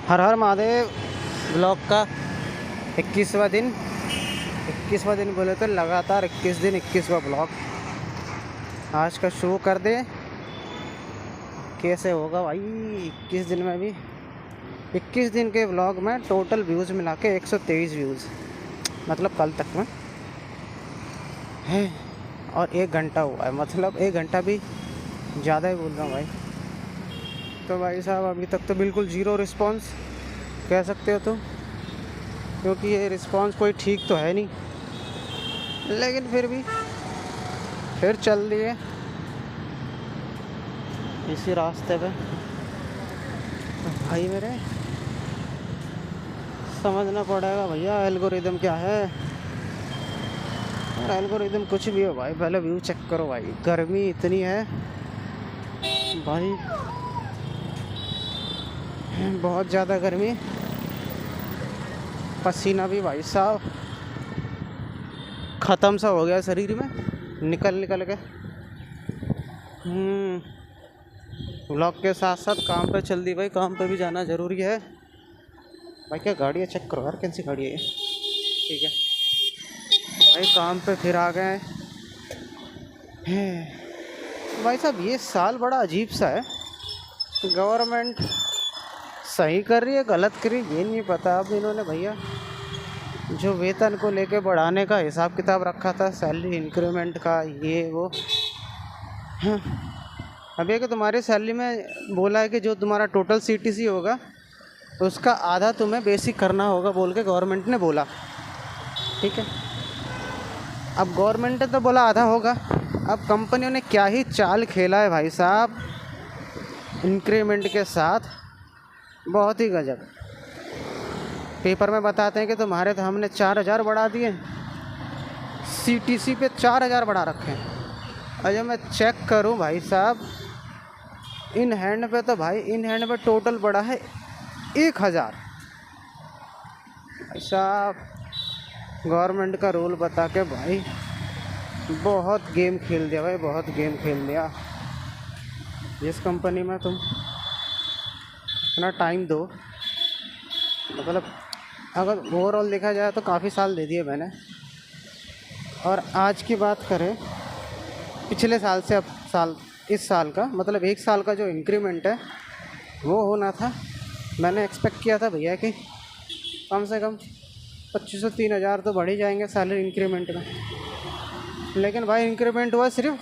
हर हर Mahadev blog का 21वां दिन बोले तो लगातार 21 दिन 21वां ब्लॉग आज का शुरू कर दे। कैसे होगा भाई 21 दिन में भी 21 दिन के ब्लॉग में टोटल व्यूज़ मिला के 123 व्यूज़, मतलब कल तक में है। और 1 घंटा हुआ है, मतलब 1 घंटा भी ज़्यादा ही बोल रहा हूँ भाई। तो भाई साहब अभी तक तो बिल्कुल ज़ीरो रिस्पांस कह सकते हो तुम, क्योंकि ये रिस्पांस कोई ठीक तो है नहीं, लेकिन फिर चल दिए इसी रास्ते पे। तो भाई मेरे समझना पड़ेगा भैया एल्गोरिदम क्या है। और एल्गोरिदम कुछ भी हो भाई, पहले व्यू चेक करो भाई। गर्मी इतनी है भाई, बहुत ज़्यादा गर्मी, पसीना भी भाई साहब ख़त्म सा हो गया शरीर में निकल के। व्लॉग के साथ साथ काम पे चल दी भाई, काम पे भी जाना ज़रूरी है भाई। क्या गाड़ी है, चेक करो यार कौन सी गाड़ी है ये। ठीक है भाई, काम पे फिर आ गए हैं भाई साहब। ये साल बड़ा अजीब सा है, गवर्नमेंट सही कर रही है गलत कर रही है ये नहीं पता। अब इन्होंने भैया जो वेतन को लेके बढ़ाने का हिसाब किताब रखा था, सैलरी इंक्रीमेंट का, ये वो अब ये कि तुम्हारी सैलरी में बोला है कि जो तुम्हारा टोटल सीटीसी होगा उसका आधा तुम्हें बेसिक करना होगा बोल के गवर्नमेंट ने बोला। ठीक है, अब गवर्नमेंट ने तो बोला आधा होगा, अब कंपनियों ने क्या ही चाल खेला है भाई साहब इंक्रीमेंट के साथ, बहुत ही गजब। पेपर में बताते हैं कि तुम्हारे तो हमने 4000 बढ़ा दिए, सीटीसी पे 4000 बढ़ा रखे हैं। और जब मैं चेक करूं भाई साहब इन हैंड पे, तो भाई इन हैंड पे टोटल बढ़ा है 1000। भाई साहब गवर्नमेंट का रूल बता के भाई बहुत गेम खेल दिया भाई, बहुत गेम खेल दिया। जिस कंपनी में तुम इतना टाइम दो, मतलब अगर ओवरऑल देखा जाए तो काफ़ी साल दे दिए मैंने। और आज की बात करें पिछले साल से, अब इस साल का मतलब 1 साल का जो इंक्रीमेंट है वो होना था। मैंने एक्सपेक्ट किया था भैया कि कम से कम 2500 3000 तो बढ़ ही जाएंगे सैलरी इंक्रीमेंट में, लेकिन भाई इंक्रीमेंट हुआ सिर्फ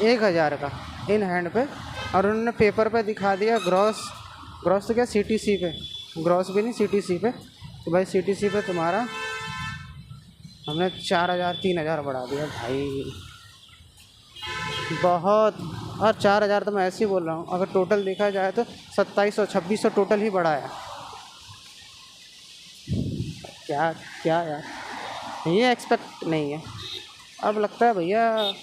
1000 का इन हैंड पे। और उन्होंने पेपर पे दिखा दिया ग्रॉस तो क्या सीटीसी पे, ग्रॉस भी नहीं सीटीसी पे। तो भाई सीटीसी पे तुम्हारा हमने 4000 3000 बढ़ा दिया भाई, बहुत। और 4000 तो मैं ऐसे ही बोल रहा हूँ, अगर टोटल देखा जाए तो 2700 2600 टोटल ही बढ़ाया। क्या क्या यार, ये एक्सपेक्ट नहीं है। अब लगता है भैया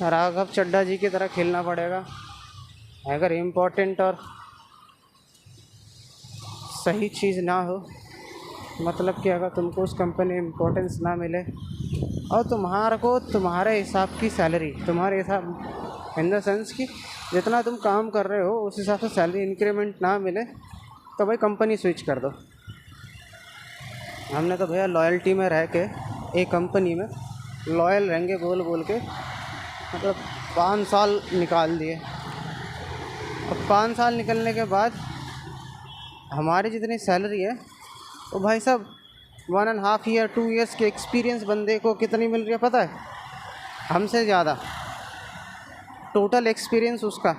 राघव चड्ढा जी की तरह खेलना पड़ेगा। अगर इम्पोर्टेंट और सही चीज़ ना हो, मतलब कि अगर तुमको उस कंपनी में इम्पोर्टेंस ना मिले और तुम्हारे को तुम्हारे हिसाब की सैलरी, तुम्हारे हिसाब इन द सेंस कि जितना तुम काम कर रहे हो उस हिसाब से सैलरी इंक्रीमेंट ना मिले, तो भाई कंपनी स्विच कर दो। हमने तो भैया लॉयल्टी में रह के एक कंपनी में लॉयल रहेंगे बोल के मतलब 5 साल निकाल दिए। अब 5 साल निकलने के बाद हमारी जितनी सैलरी है तो भाई साहब 1.5 ईयर 2 ईयर्स के एक्सपीरियंस बंदे को कितनी मिल रही है पता है? हमसे ज़्यादा। टोटल एक्सपीरियंस उसका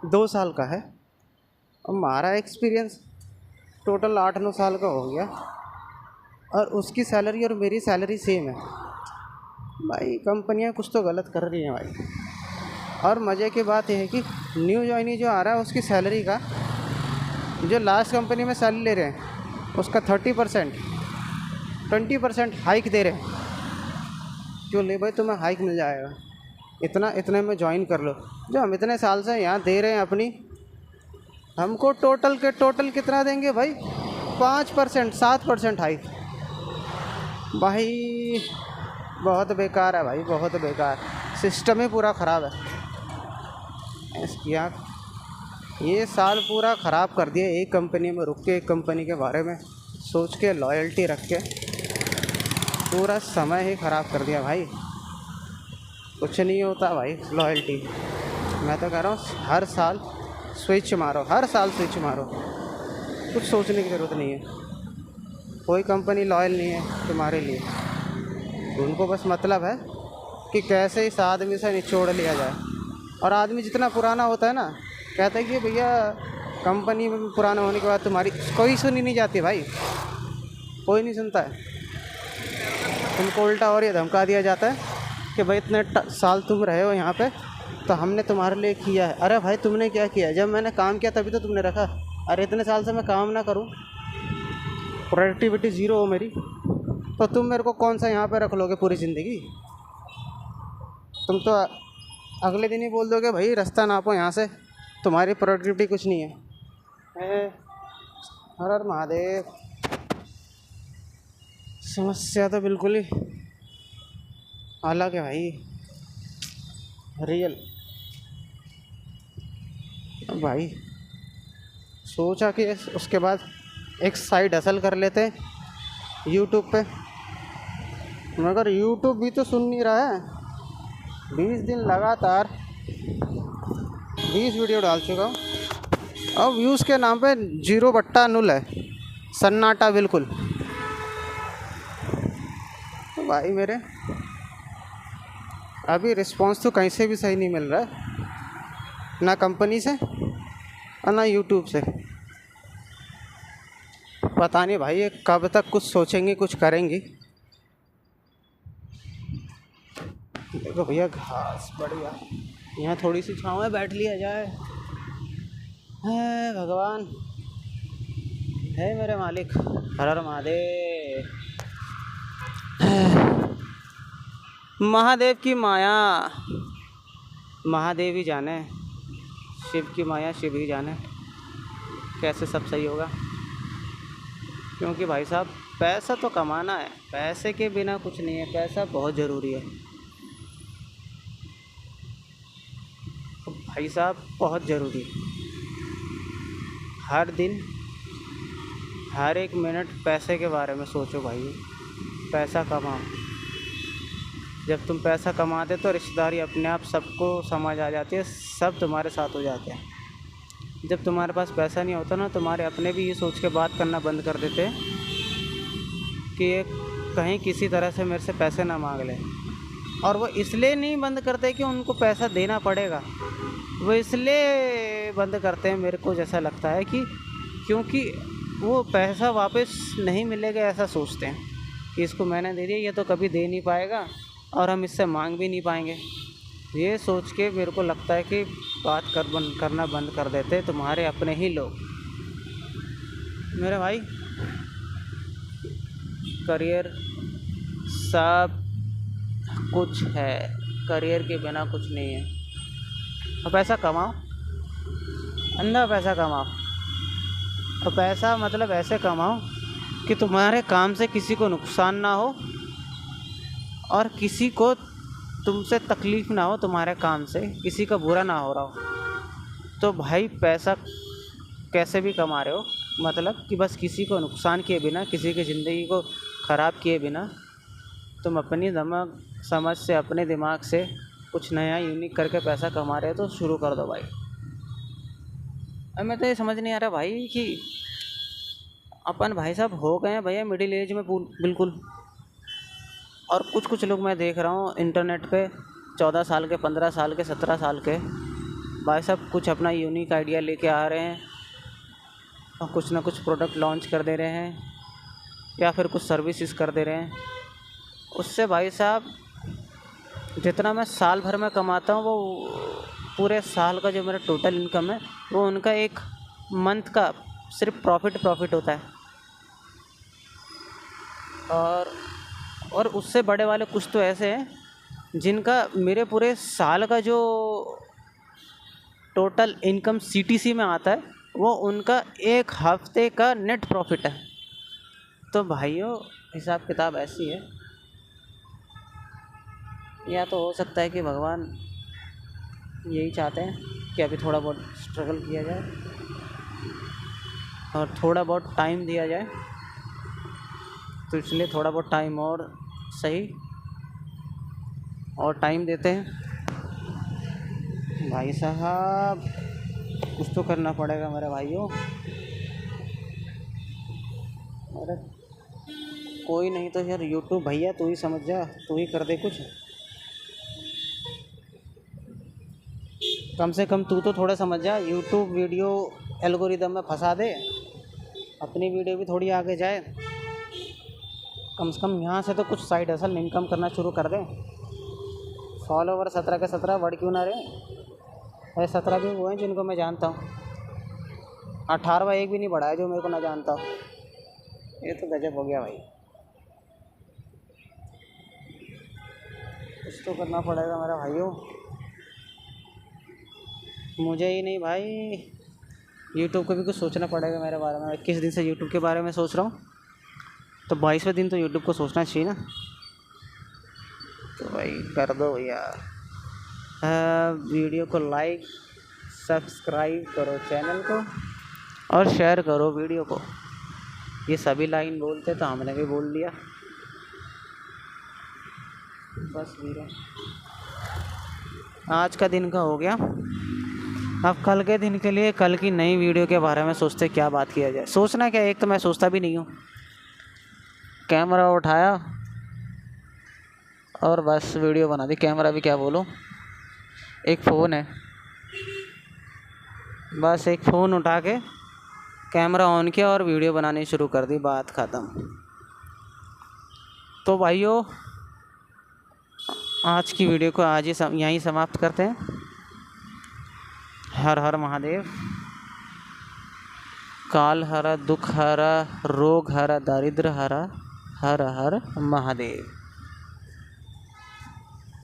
2 साल का है और हमारा एक्सपीरियंस टोटल 8-9 साल का हो गया, और उसकी सैलरी और मेरी सैलरी सेम है। भाई कंपनियां कुछ तो गलत कर रही हैं भाई। और मज़े की बात यह है कि न्यू जॉइनी जो आ रहा है उसकी सैलरी का, जो लास्ट कंपनी में सैलरी ले रहे हैं उसका 20% हाइक दे रहे हैं। क्यों ले भाई, तुम्हें हाइक मिल जाएगा, इतने में ज्वाइन कर लो। जो हम इतने साल से यहाँ दे रहे हैं अपनी, हमको टोटल कितना देंगे भाई? 5% 7% हाइक। भाई बहुत बेकार है भाई, बहुत बेकार। सिस्टम ही पूरा ख़राब है। क्या ये साल पूरा ख़राब कर दिया, एक कंपनी में रुक के एक कंपनी के बारे में सोच के लॉयल्टी रख के पूरा समय ही ख़राब कर दिया भाई। कुछ नहीं होता भाई लॉयल्टी। मैं तो कह रहा हूँ हर साल स्विच मारो, हर साल स्विच मारो, कुछ सोचने की ज़रूरत नहीं है। कोई कंपनी लॉयल नहीं है तुम्हारे लिए। उनको बस मतलब है कि कैसे इस आदमी से निचोड़ लिया जाए। और आदमी जितना पुराना होता है ना, कहता है कि भैया कंपनी में पुराना होने के बाद तुम्हारी कोई सुनी नहीं जाती भाई, कोई नहीं सुनता है। तुमको उल्टा और ये धमका दिया जाता है कि भाई इतने साल तुम रहे हो यहाँ पे तो हमने तुम्हारे लिए किया है। अरे भाई तुमने क्या किया? जब मैंने काम किया तभी तो तुमने रखा। अरे इतने साल से मैं काम ना करूँ, प्रोडक्टिविटी ज़ीरो हो मेरी, तो तुम मेरे को कौन सा यहाँ पे रख लोगे पूरी ज़िंदगी? तुम तो अगले दिन ही बोल दोगे भाई रास्ता नापो यहाँ से, तुम्हारी प्रोडक्टिविटी कुछ नहीं है। हर हर महादेव। समस्या तो बिल्कुल ही अलग है भाई, रियल। भाई सोचा कि उसके बाद एक साइड हसल कर लेते यूट्यूब पे, मगर यूट्यूब भी तो सुन नहीं रहा है। 20 दिन लगातार 20 वीडियो डाल चुका हूँ, अब व्यूज़ के नाम पे 0 है, सन्नाटा बिल्कुल। तो भाई मेरे अभी रिस्पांस तो कहीं से भी सही नहीं मिल रहा है, ना कंपनी से और ना यूट्यूब से। पता नहीं भाई ये कब तक कुछ सोचेंगे, कुछ करेंगी। देखो भैया घास बढ़िया, यहाँ थोड़ी सी छाँव में बैठ लिया जाए। है भगवान, है मेरे मालिक, हर हर महादेव। महादेव की माया महादेव ही जाने, शिव की माया शिव ही जाने कैसे सब सही होगा। क्योंकि भाई साहब पैसा तो कमाना है, पैसे के बिना कुछ नहीं है, पैसा बहुत ज़रूरी है भाई साहब, बहुत ज़रूरी है। हर दिन हर एक मिनट पैसे के बारे में सोचो भाई, पैसा कमाओ। जब तुम पैसा कमाते तो रिश्तेदारी अपने आप सबको समझ आ जाती है, सब तुम्हारे साथ हो जाते हैं। जब तुम्हारे पास पैसा नहीं होता ना, तुम्हारे अपने भी ये सोच के बात करना बंद कर देते कि ये कहीं किसी तरह से मेरे से पैसे ना मांग ले। और वो इसलिए नहीं बंद करते कि उनको पैसा देना पड़ेगा, वो इसलिए बंद करते हैं, मेरे को जैसा लगता है कि क्योंकि वो पैसा वापस नहीं मिलेगा ऐसा सोचते हैं कि इसको मैंने दे दिया, ये तो कभी दे नहीं पाएगा और हम इससे मांग भी नहीं पाएंगे। ये सोच के मेरे को लगता है कि बात करना बंद कर देते तुम्हारे अपने ही लोग। मेरे भाई करियर सब कुछ है, करियर के बिना कुछ नहीं है। और पैसा कमाओ, अंधा पैसा कमाओ, और पैसा मतलब ऐसे कमाओ कि तुम्हारे काम से किसी को नुकसान ना हो और किसी को तुमसे तकलीफ़ ना हो, तुम्हारे काम से किसी का बुरा ना हो रहा हो। तो भाई पैसा कैसे भी कमा रहे हो, मतलब कि बस किसी को नुकसान किए बिना, किसी की ज़िंदगी को ख़राब किए बिना तुम अपनी दिमाग समझ से, अपने दिमाग से कुछ नया यूनिक करके पैसा कमा रहे हो तो शुरू कर दो भाई। अब मैं तो ये समझ नहीं आ रहा भाई कि अपन भाई साहब हो गए हैं भैया मिडिल एज में बिल्कुल, और कुछ लोग मैं देख रहा हूँ इंटरनेट पे 14 साल के, 15 साल के, 17 साल के भाई साहब कुछ अपना यूनिक आइडिया लेके आ रहे हैं और कुछ ना कुछ प्रोडक्ट लॉन्च कर दे रहे हैं या फिर कुछ सर्विसेज कर दे रहे हैं। उससे भाई साहब जितना मैं साल भर में कमाता हूँ वो पूरे साल का जो मेरा टोटल इनकम है वो उनका एक मंथ का सिर्फ प्रॉफिट होता है। और उससे बड़े वाले कुछ तो ऐसे हैं जिनका मेरे पूरे साल का जो टोटल इनकम सीटीसी में आता है वो उनका एक हफ्ते का नेट प्रॉफिट है। तो भाइयों हिसाब किताब ऐसी है, या तो हो सकता है कि भगवान यही चाहते हैं कि अभी थोड़ा बहुत स्ट्रगल किया जाए और थोड़ा बहुत टाइम दिया जाए। तो इसलिए थोड़ा बहुत टाइम और सही और टाइम देते हैं। भाई साहब कुछ तो करना पड़ेगा मेरे भाइयों। अरे कोई नहीं तो यार यूट्यूब भैया तू ही समझ जा, तू ही कर दे कुछ। कम से कम तू तो थोड़ा समझ जा, यूट्यूब वीडियो एल्गोरिदम में फंसा दे, अपनी वीडियो भी थोड़ी आगे जाए। कम से कम यहाँ से तो कुछ साइड हसल इनकम करना शुरू कर दे। फॉलोवर 17 के 17 बढ़ क्यों ना रहे। अरे 17 भी वो हैं जिनको मैं जानता हूँ, 18वां एक भी नहीं बढ़ा है जो मेरे को ना जानता हूँ। ये तो गजब हो गया भाई। कुछ तो करना पड़ेगा मेरा भाइयों। मुझे ही नहीं भाई, यूट्यूब को भी कुछ सोचना पड़ेगा मेरे बारे में। 21 दिन से यूट्यूब के बारे में सोच रहा हूँ, तो 22वें दिन तो यूट्यूब को सोचना चाहिए ना। तो भाई कर दो भैया, वीडियो को लाइक सब्सक्राइब करो चैनल को और शेयर करो वीडियो को। ये सभी लाइन बोलते तो हमने भी बोल दिया। बस वीरो आज का दिन का हो गया। अब कल के दिन के लिए कल की नई वीडियो के बारे में सोचते क्या बात किया जाए। सोचना क्या, एक तो मैं सोचता भी नहीं हूँ, कैमरा उठाया और बस वीडियो बना दी। कैमरा भी क्या बोलूँ, एक फ़ोन है, बस एक फ़ोन उठा के कैमरा ऑन किया और वीडियो बनानी शुरू कर दी, बात ख़त्म। तो भाइयों आज की वीडियो को आज ही यहीं समाप्त करते हैं। हर हर महादेव। काल हरा, दुख हरा, रोग हरा, दारिद्र हरा, हर हर महादेव।